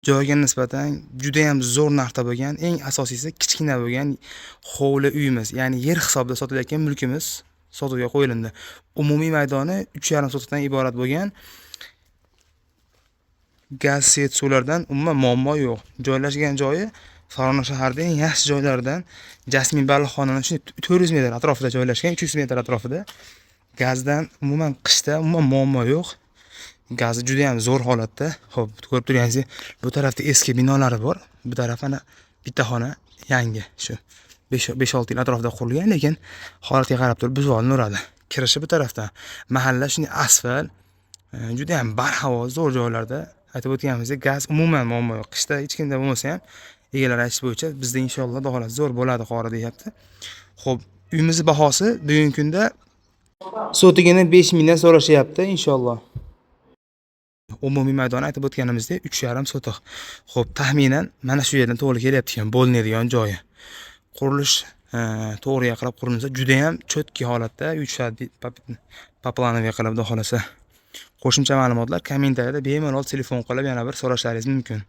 Joyga nisbatan juda ham zo'r narxda bo'lgan, eng asosiysi kichkina bo'lgan hovli uyimiz, ya'ni yer hisobida sotilayotgan mulkimiz sotuvga qo'yildi. Umumiy maydoni 3,5 sotixdan iborat bo'lgan. Gaz, svet, suvlardan umuman muammo yo'q. Joylashgan joyi Farg'ona shaharining eng yaxshi joylaridan. Jasmin baliqxonani 400 metr atrofida joylashgan, 300 metr atrofida. Gazdan umuman qishda umuman muammo yo'q. Gazi juda ham zo'r holatda. Xo'p, ko'rib turganingizdek, bu tarafda eski binolari bor. Bu taraf ana bitta xona yangi, shu 5-6 yil atrofida qurilgan, lekin holatiga qarab turib buzib olinadi. Kirishi bu tarafdan. Mahalla shunday asfalt, juda ham barhavo zo'r joylarda. Aytib o'tganimizdek, gaz umuman muammo yo'q. Qishda hech kimda bo'lmasa ham egalar aytish bo'yicha bizda inshaalloh holat zo'r bo'ladi qori deyapti. Xo'p, uyimiz bahosi bugungi kunda sotigini 5 mingdan so'rashyapti inshaalloh. Umumiy maydoni aytib o'tganimizdek 3,5 sotiq. Xo'p, taxminan mana shu yerdan to'g'ri kelyapti ekan bo'linadigan joyi. Qurilish to'g'riga qarab qurilsa, juda ham cho'tki holatda yutishadi, paplanoviy qilib, xudo xolasa. Qo'shimcha ma'lumotlar kommentariyada bemalol telefon qilib yana bir so'rashlaringiz mumkin.